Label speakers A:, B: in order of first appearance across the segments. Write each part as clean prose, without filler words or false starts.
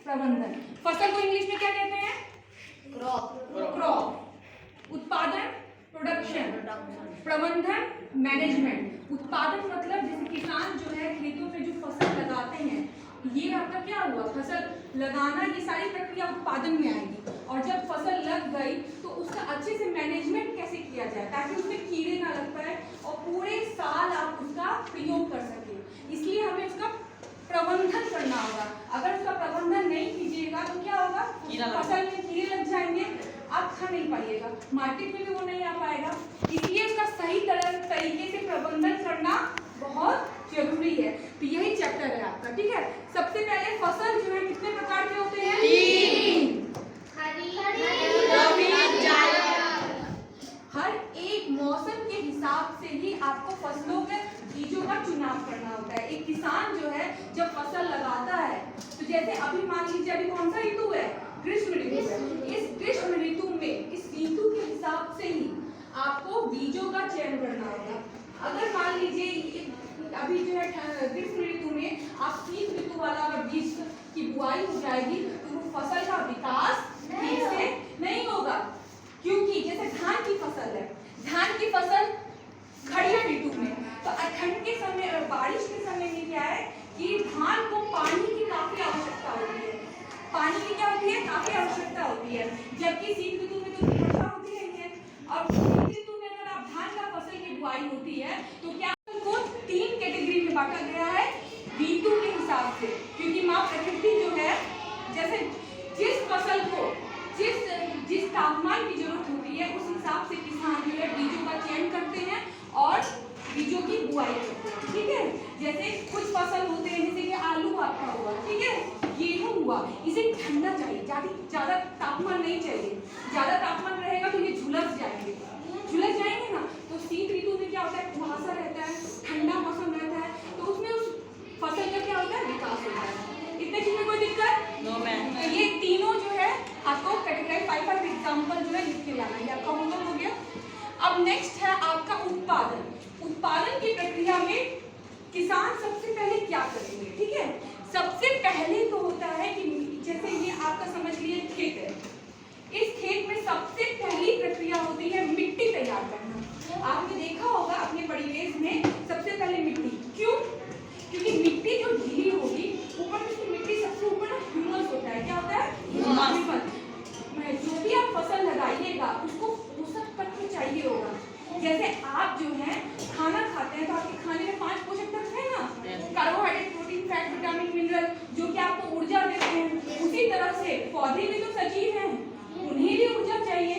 A: प्रबंधन। फसल को इंग्लिश में क्या कहते हैं? क्रॉप। उत्पादन प्रोडक्शन, प्रबंधन मैनेजमेंट। उत्पादन मतलब जैसे किसान जो है खेतों में जो फसल लगाते हैं, ये आपका क्या हुआ, फसल लगाना, ये सारी प्रक्रिया उत्पादन में आएगी। और जब फसल लग गई तो उसका अच्छे से मैनेजमेंट कैसे किया जाए ताकि उसमें कीड़े ना लग पाए और पूरे साल आप उसका प्रयोग कर सके, इसलिए हमें उसका प्रबंधन करना होगा। अगर उसका प्रबंधन नहीं कीजिएगा तो क्या होगा, फसल में कीड़े लग जाएंगे, आप खा नहीं पाइएगा, मार्केट में भी वो नहीं आ पाएगा। इसलिए उसका सही तरीके से प्रबंधन करना बहुत जरूरी है। तो यही चैप्टर है आपका, ठीक है। सबसे पहले फसल जो है कितने प्रकार के होते हैं? 3। हर एक मौसम के हिसाब से ही आपको फसलों के बीजों का चुनाव करना होता है। एक किसान जो है जब फसल लगाता है तो जैसे अभी मान लीजिए अभी कौन सा ऋतु है, ग्रीष्म ऋतु है। इस ग्रीष्म ऋतु में इस ऋतु के हिसाब से ही आपको बीजों का चयन करना होगा। अगर मान लीजिए अभी जो है ग्रीष्म ऋतु में आप शीत ऋतु वाला अगर बीज की बुआई हो जाएगी तो वो फसल का विकास ठीक से नहीं होगा, क्योंकि जैसे धान की फसल है, धान की फसल खरीफ ऋतु में, तो ठंड के समय और बारिश के समय में क्या है कि धान को पानी की काफी आवश्यकता होती है। पानी की क्या होती है, काफी आवश्यकता होती है। जबकि शीत ऋतु में तो वर्षा होती है। और शीत ऋतु में अगर आप धान का फसल की बुआई होती है तो क्या को 3 कैटेगरी में बांटा गया है ऋतु के हिसाब से, क्योंकि माँ प्रकृति जो है जैसे जिस फसल को जिस तापमान की जरूरत होती है उस हिसाब से किसान जो है बीजों का चयन करते हैं और बीजों की बुआई करते हैं, ठीक है। जैसे कुछ फसल होते हैं जैसे कि आलू आपका हुआ, ठीक है, गेहूं हुआ, इसे ठंडा चाहिए, ज्यादा तापमान नहीं चाहिए। ज्यादा तापमान रहेगा तो ये झुलस जाएंगे ना। तो शीत ऋतु में क्या होता है, कुहासा रहता है, ठंडा मौसम रहता है, तो उसमें उस फसल का क्या होता है, विकास होता है। इतने चीज में कोई दिक्कत नो मैम। तो ये तीनों जो है आपको कैटेगराइज 5 एग्जाम्पल जो है लिख के लाना, ये आपका होमवर्क हो गया। अब नेक्स्ट है आपका उत्पादन। उत्पादन की प्रक्रिया में किसान सबसे पहले क्या करेंगे, ठीक है। सबसे पहले तो होता है कि जैसे ये आपका समझ लीजिए खेत है, इस खेत में सबसे पहली प्रक्रिया होती है मिट्टी तैयार करना। आपने देखा होगा अपने परिवेश में सबसे पहले मिट्टी, क्यों, क्योंकि मिट्टी जो ढीली होगी ऊपर में मिट्टी सबसे ऊपर ह्यूमस होता है, क्या होता है, ह्यूमस। जो भी आप फसल लगाइएगा उसको पोषक तत्व चाहिए होगा। जैसे आप जो है खाना खाते हैं तो आपके खाने में 5 पोषक तत्व है ना, carbohydrate, protein, fat, vitamin, mineral, जो कि आपको ऊर्जा देते हैं। उसी तरह से पौधे भी तो सजीव हैं, उन्हें भी ऊर्जा चाहिए,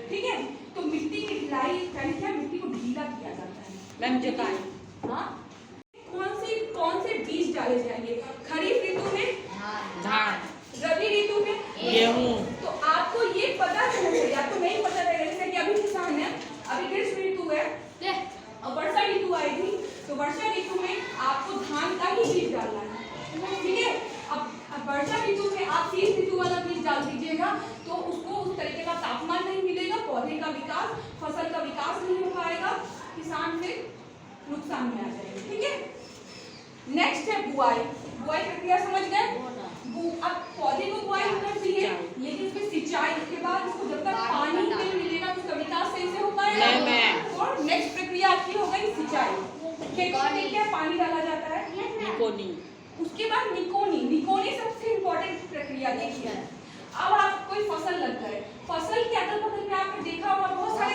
A: ठीक है। तो मिट्टी की ढिलाई पहले क्या, मिट्टी को ढीला किया जाता है मैम, जुताई। हाँ, कौन से बीज डाले जाएंगे, खरीफ ऋतु में धान, रबी ऋतु में गेहूं। तो आपको ये पता होना चाहिए, आपको नहीं पता रहेगा। जैसे कि अभी किसान है, अभी ग्रीष्म ऋतु है और वर्षा ऋतु आएगी, तो वर्षा ऋतु में आपको धान का ही बीज डालना है, ठीक है। अब वर्षा ऋतु में आप शीत ऋतु वाला बीज डाल दीजिएगा तो उसको उस तरीके का तापमान नहीं मिलेगा, पौधे का विकास, फसल का विकास नहीं हो पाएगा, किसान से नुकसान में आ जाएगा, ठीक है। नेक्स्ट है बुआई। बुआई प्रक्रिया समझ गए। अब पौधे को बुआई कर दिए, लेकिन उसमें सिंचाई के बाद उसको जब तक पानी नहीं मिलेगा तो उसका विकास सही से हो पाएगा। और नेक्स्ट प्रक्रिया आपकी हो गई सिंचाई। खेतों में क्या पानी डाला जाता है, निकोनी। उसके बाद निकोनी सबसे इम्पोर्टेंट प्रक्रिया। देखिए अब आप कोई फसल लग गए, फसल के अगल बगल में आपने देखा होगा बहुत सारे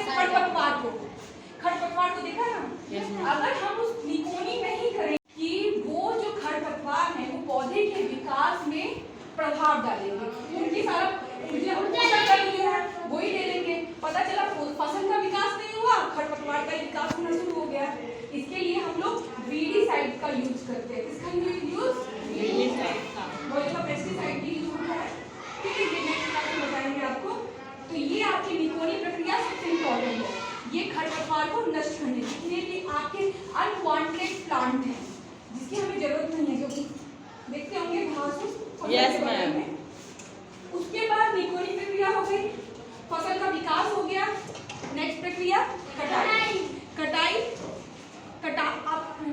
A: खरपतवार को देखा ना। अगर हम उस निकोनी नहीं करें कि वो जो खरपतवार है वो पौधे के विकास में प्रभाव डालेंगे, उनकी सारा वही ले लेंगे, पता चला फसल का विकास नहीं हुआ, खरपतवार का विकास होना शुरू हो गया। इसके लिए हम लोग वीडीसाइड का यूज करते हैं। इसका यूज वीडीसाइड का, वो पेस्टिसाइड की यूज होता है, ठीक है, ये नेक्स्ट क्लास में बताएंगे आपको। तो ये आपकी निकोनी प्रक्रिया सबसे इम्पोर्टेंट है, ये खरपतवार को नष्ट करने जितने भी आपके अनवांटेड प्लांट हैं जिसकी हमें जरूरत नहीं है, जो कि देखते होंगे घास, यस मैम। उसके बाद निकोनी प्रक्रिया हो गई, फसल का विकास हो गया। नेक्स्ट प्रक्रिया कटाई।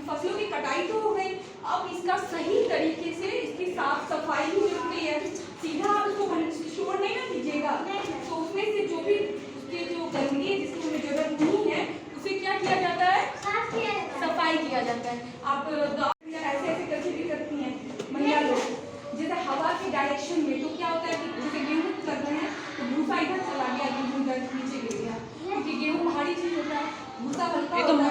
A: फसलों की कटाई तो हो गई, अब इसका सही तरीके से इसकी साफ सफाई भी जरूरी है। डायरेक्शन में, तो क्या होता है कि जैसे गेहूं कर रहे हैं तो भूसा इधर चला गया, गेहूं इधर नीचे गिर गया, क्योंकि गेहूं भारी चीज होता है, भूसा हल्का होता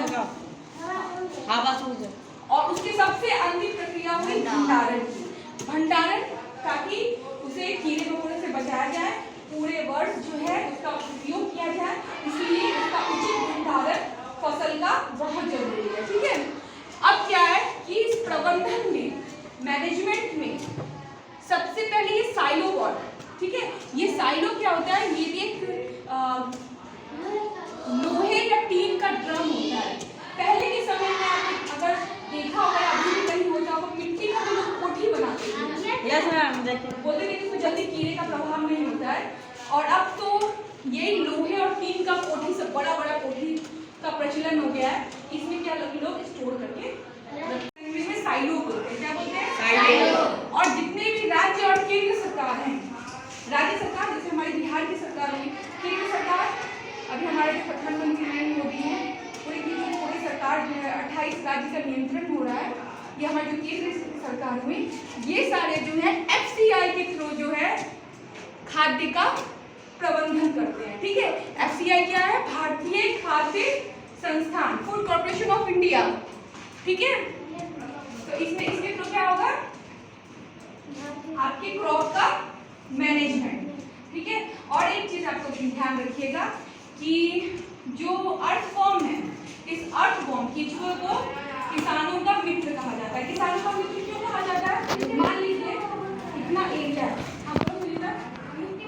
A: है। और उसकी सबसे अंतिम प्रक्रिया हुई भंडारण की। भंडारण ताकि उसे कीड़े मकोड़े से बचाया जाए, पूरे वर्ष जो है उसका उपयोग किया जाए, इसलिए उसका उचित भंडारण फसल का बहुत जरूरी है। ठीक है, अब क्या है कि इस प्रबंधन में, मैनेजमेंट में सबसे पहले ये साइलो बोर्ड, ठीक है, ये साइलो क्या होता है, ये भी एक लोहे या टीन का ड्रम होता है। पहले के समय में आपने अगर देखा होगा, अभी भी कहीं होता होगा, मिट्टी का जो लोग कोठी बनाते थे, बोलते थे कि इसमें जल्दी कीड़े का प्रभाव नहीं होता है। और अब तो ये लोहे और टीन का कोठी, सब बड़ा बड़ा कोठी का प्रचलन हो गया है। इसमें क्या लोग स्टोर करके, इंग्लिश में साइलो बोलते हैं। क्या बोलते हैं? साइलो। और जितने भी राज्य और केंद्र सरकार हैं, राज्य सरकार जैसे हमारी बिहार की सरकार हुई, केंद्र सरकार अभी हमारे जो प्रधानमंत्री नरेंद्र मोदी हैं, पूरी सरकार जो है 28 राज्य का नियंत्रण हो रहा है, ये हमारी जो केंद्र सरकार हुई, ये सारे जो है FCI के थ्रू जो है खाद्य का प्रबंधन करते हैं। ठीक है, FCI क्या है? भारतीय खाद्य संस्थान, फूड कॉर्पोरेशन ऑफ इंडिया। ठीक है, तो इसमें इसके थ्रू क्या होगा, आपके क्रॉप का मैनेजमेंट। ठीक है, और एक चीज आपको ध्यान रखिएगा कि जो अर्थवॉर्म है, इस अर्थवॉर्म केंचुए को किसानों का मित्र कहा जाता है। किसानों का मित्र क्यों कहा जाता है? मान लीजिए इतना एरिया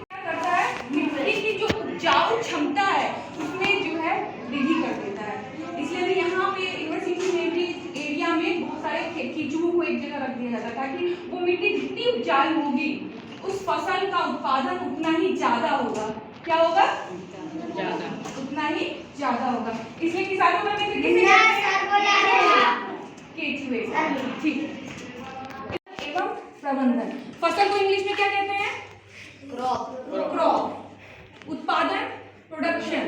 A: क्या करता है, मिट्टी की जो उपजाऊ क्षमता है उसमें जो है वृद्धि कर देता है। इसलिए भी यहाँ पे यूनिवर्सिटी में भी एरिया में बहुत सारे केंचुओं को एक जगह रख दिया जाता है, ताकि वो मिट्टी जितनी उपजाऊ होगी उस फसल का उत्पादन उतना ही ज्यादा होगा। क्या होगा? ज्यादा, उतना ही ज्यादा होगा। इसलिए किसानों का मित्र किसे कहते हैं? केंचुए। ठीक। एवं प्रबंधन, फसल को इंग्लिश में क्या कहते हैं? क्रॉप। उत्पादन, प्रोडक्शन।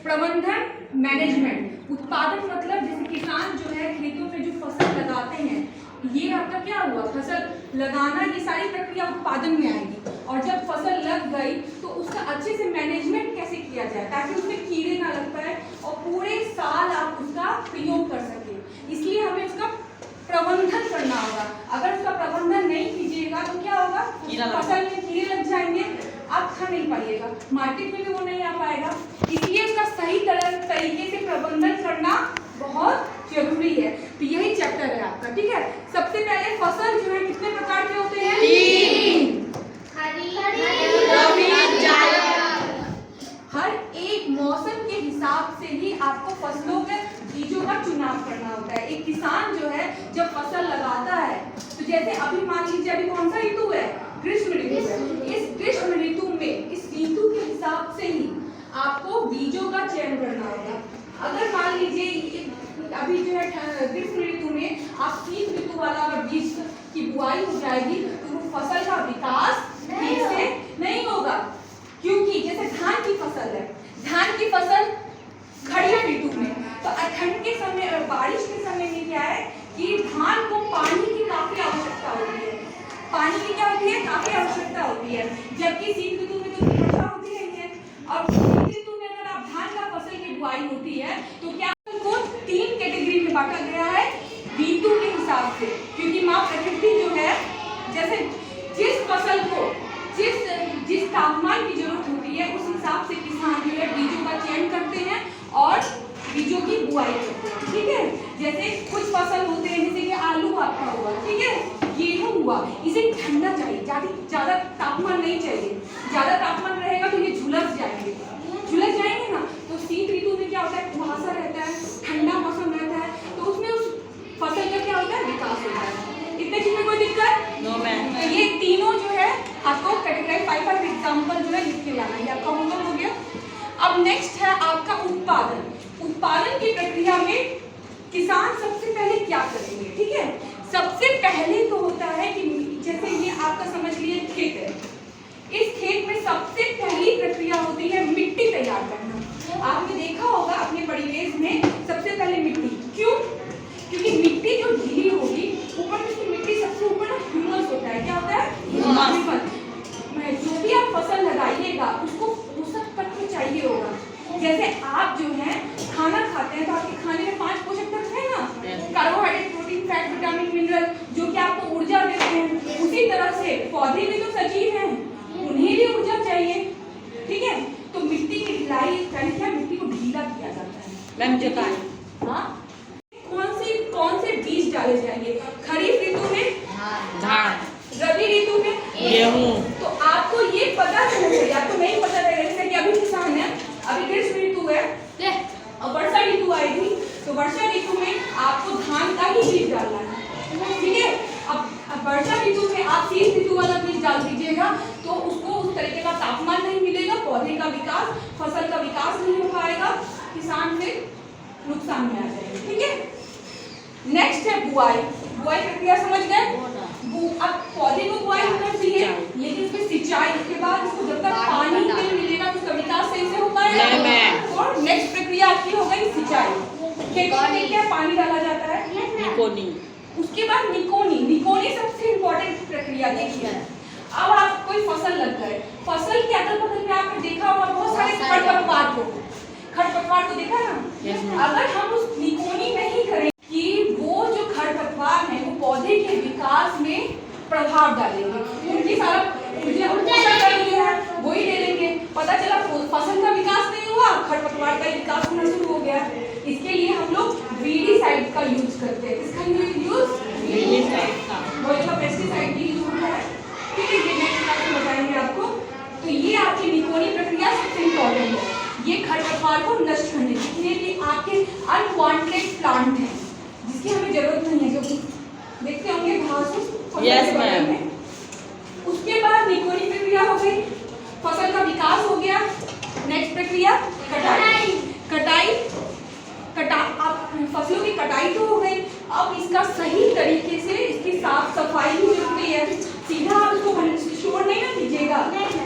A: प्रबंधन, मैनेजमेंट। उत्पादन मतलब जैसे किसान जो है खेतों में जो फसल लगाते हैं, ये आपका क्या हुआ, फसल लगाना, ये सारी प्रक्रिया उत्पादन में आएगी। और जब फसल लग गई तो उसका अच्छे से मैनेजमेंट कैसे किया जाए ताकि उसमें कीड़े ना लग पाए और पूरे साल आप उसका प्रयोग कर सके, इसलिए हमें उसका प्रबंधन करना होगा। अगर उसका प्रबंधन नहीं कीजिएगा तो क्या होगा, फसल में कीड़े लग जाएंगे, आप खा नहीं पाइएगा, मार्केट में भी वो नहीं आ पाएगा। इसलिए उसका सही तरीके से प्रबंधन करना बहुत जरूरी है। तो यही चैप्टर है आपका। ठीक है, सबसे पहले फसल जो है कितने प्रकार के होते हैं? 3। हर एक मौसम के हिसाब से ही आपको फसलों के बीजों का चुनाव करना होता है। एक किसान जो है जब फसल लगाता है, तो जैसे अभी मान लीजिए अभी कौन सा ऋतु है? ग्रीष्म ऋतु है। इस ग्रीष्म ऋतु में, इस ऋतु के हिसाब से ही आपको बीजों का चयन करना होगा। अगर मान लीजिए अभी जो है ग्रीष्म ऋतु में आप शीत ऋतु वाला अगर बीज की बुआई हो जाएगी तो वो फसल का विकास ठीक से नहीं होगा, क्योंकि जैसे धान की फसल है, धान की फसल खड़िया ऋतु में, तो ठंड के समय और बारिश के समय में क्या है कि धान को पानी की काफी आवश्यकता होती है। पानी की क्या होती है? काफी आवश्यकता होती है। जबकि शीत ऋतु में तो वर्षा होती है। और शीत ऋतु में अगर आप धान का फसल की बुआई होती है तो क्या को 3 कैटेगरी में बांटा गया है ऋतु के हिसाब से, क्योंकि माँ प्रकृति जो है जैसे जिस फसल को जिस तापमान की जरूरत होती है उस हिसाब से किसान जो है बीजों का चयन करते हैं और बीजों की बुआई करते हैं। ठीक है, जैसे कुछ फसल होते हैं जैसे कि आलू आपका हुआ, ठीक है, गेहूं हुआ, इसे ठंडा चाहिए, ज्यादा तापमान नहीं चाहिए। ज्यादा तापमान रहेगा तो ये झुलस जाएंगे ना। तो शीत ऋतु में क्या होता है, कुहासा रहता है, ठंडा मौसम रहता है, तो उसमें उस फसल का क्या होता है, विकास होता है। इतने चीज में कोई दिक्कत नो मैम। तो ये तीनों जो है आपको कैटेगराइज 5 एग्जाम्पल जो है लिख के लाना, ये आपका होमवर्क हो गया। अब नेक्स्ट है आपका उत्पादन। उत्पादन की प्रक्रिया में किसान सबसे पहले क्या करेंगे? ठीक है, सबसे पहले तो होता है कि जैसे ये आपका समझ लिए खेत है, इस खेत में सबसे पहली प्रक्रिया होती है मिट्टी तैयार करना। आपने देखा होगा अपने परिवेश में सबसे पहले मिट्टी, क्यों? क्योंकि मिट्टी जो ढीली होगी, ऊपर में मिट्टी सबसे ऊपर ह्यूमस होता है। क्या होता है? ह्यूमस। से पौधे भी तो सजीव हैं, उन्हें भी ऊर्जा चाहिए, ठीक है। तो मिट्टी की ढिलाई पहले क्या, मिट्टी को ढीला किया जाता है।
B: मैम जोताई,
A: हाँ, कौन से बीज डाले जाएंगे? खरीफ ऋतु में
B: धान,
A: रबी ऋतु में
B: गेहूँ।
A: तो आपको ये पता चलना चाहिए, आपको नहीं पता रहेगा। जैसे कि अभी किसान है, अभी ग्रीष्म ऋतु है और वर्षा ऋतु आएगी, तो वर्षा ऋतु में आपको धान का ही बीज डालना है, ठीक है। अब वर्षा ऋतु में आप शीत ऋतु वाला बीज डाल दीजिएगा तो उसको उस तरीके का तापमान नहीं मिलेगा, पौधे का विकास, फसल का विकास नहीं हो पाएगा, किसान फिर नुकसान में आ जाएगा, ठीक है। नेक्स्ट है बुआई। बुआई प्रक्रिया समझ गए? अब पौधे को बुआई होना चाहिए, लेकिन उसमें सिंचाई, उसके बाद उसको जब तक पानी नहीं मिलेगा तो उसका विकास सही से हो पाएगा। और नेक्स्ट प्रक्रिया आपकी हो गई सिंचाई। खेतों में क्या पानी डाला जाता है?
B: निकोनी।
A: उसके बाद निकोनी। निकोनी सबसे इम्पोर्टेंट प्रक्रिया। देखिए, अब आप कोई फसल लग गए, फसल के अगल बगल में आपने देखा होगा बहुत सारे खरपतवार को देखा ना। अगर हम उस निकोनी नहीं करें कि वो जो खरपतवार है वो पौधे के विकास में प्रभाव डालेंगे, उनकी सारा वही ले लेंगे, पता चला फसल का विकास नहीं हुआ, खरपतवार का विकास होना शुरू हो गया। इसके लिए हम लोग वीडीसाइड का यूज करते हैं। किसका यूज?
B: वीडीसाइड का।
A: वो जो पेस्टिसाइड की यूज होता है, ठीक है, ये नेक्स्ट क्लास में बताएंगे आपको। तो ये आपकी निकोनी प्रक्रिया सबसे इम्पोर्टेंट है, ये खरपतवार को नष्ट करने, जितने भी आपके अनवांटेड प्लांट हैं जिसकी हमें जरूरत नहीं है, क्योंकि देखते होंगे घास में। उसके बाद निकोनी प्रक्रिया हो गई, फसल का विकास हो गया। नेक्स्ट प्रक्रिया कटाई। अब फसलों की कटाई तो हो गई, अब इसका सही तरीके से इसकी साफ सफाई भी जरूरी है। सीधा आप उसको स्टोर नहीं ना कीजिएगा,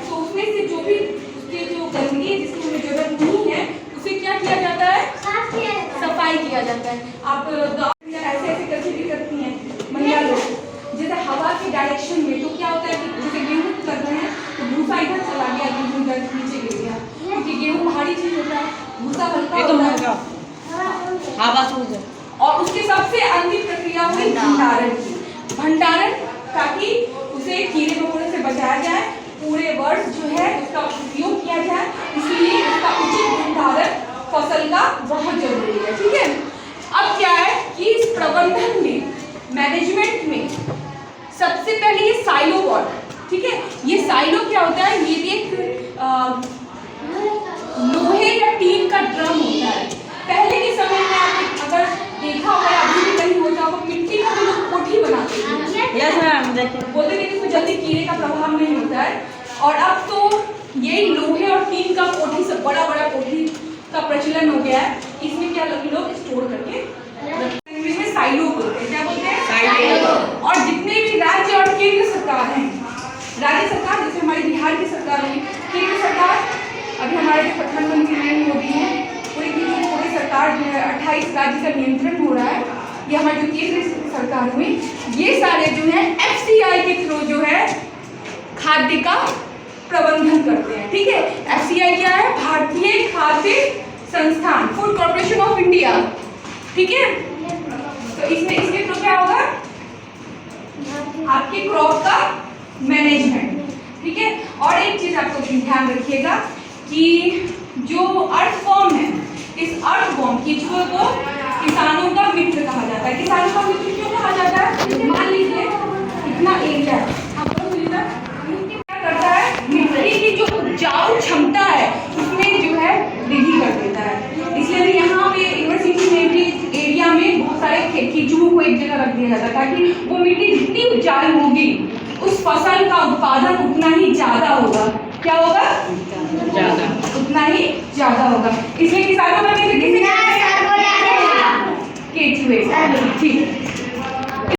A: तो उसमें से जो भी उसके जो गंदगी है जिसकी हमें जरूरत नहीं है उसे क्या किया जाता है? सफाई किया जाता है। आप ऐसे करके भी करती हैं महिला लोग, जैसे हवा के डायरेक्शन में, तो क्या होता है कि जैसे गेहूँ कर रहे हैं तो भूसा इधर चला गया, गेहूँ इधर नीचे गिर गया, क्योंकि गेहूँ भारी चीज होता है, भूसा हल्का होता है,
B: हवा सूझ।
A: और उसके सबसे अंतिम प्रक्रिया हुई भंडारण, ताकि उसे कीड़े मकोड़े से बचाया जाए, पूरे वर्ष जो है उसका उपयोग किया जाए, इसलिए उसका उचित भंडारण फसल का बहुत जरूरी है, ठीक है। अब क्या है कि इस प्रबंधन में, मैनेजमेंट में सबसे पहले ये साइलो वर्ड, ठीक है। ये साइलो क्या होता है? ये भी एक लोहे या टीन का ड्रम होता है। पहले के समय में आपने अगर देखा होगा, अभी भी कहीं होता होगा, मिट्टी का लोग कोठी बनाते थे, बोलते थे कि इसमें जल्दी कीड़े का प्रभाव नहीं होता है। और अब तो ये लोहे और टीन का कोठी, सब बड़ा बड़ा कोठी का प्रचलन हो गया है। इसमें क्या लोग स्टोर करके इसमें साइलो बोलते हैं। क्या बोलते हैं? साइलो। और जितने भी राज्य और केंद्र सरकार हैं, राज्य सरकार जैसे हमारी बिहार की सरकार हुई, केंद्र सरकार अभी हमारे जो प्रधानमंत्री नरेंद्र मोदी हैं, पूरी की जो पूरी सरकार जो है 28 राज्य का नियंत्रण हो रहा है, ये हमारी जो केंद्र सरकार हुई, ये सारे जो है FCI के थ्रू जो है खाद्य का प्रबंधन करते हैं, ठीक है। FCI क्या है? भारतीय खाद्य संस्थान, फूड कॉर्पोरेशन ऑफ इंडिया, ठीक है। तो इसमें इसके थ्रू क्या होगा? आपके क्रॉप का मैनेजमेंट, ठीक है। और एक चीज आपको ध्यान रखिएगा कि जो अर्थवॉर्म है, इस अर्थवॉर्म कीचुए को किसानों का मित्र कहा जाता है। किसानों का मित्र क्यों कहा जाता है? मान लीजिए इतना एरिया क्या करता है, मिट्टी की जो उपजाऊ क्षमता है उसमें जो है वृद्धि कर देता है। इसलिए यहाँ पे यूनिवर्सिटी में भी एरिया में बहुत सारे कीचुओं को एक जगह रख दिया जाता है, ताकि वो मिट्टी जितनी उपजाऊ होगी उस फसल का उत्पादन उतना ही ज्यादा होगा। क्या होगा? ज्यादा, उतना ही ज्यादा होगा। इसलिए किसानों का केचुए, ठीक।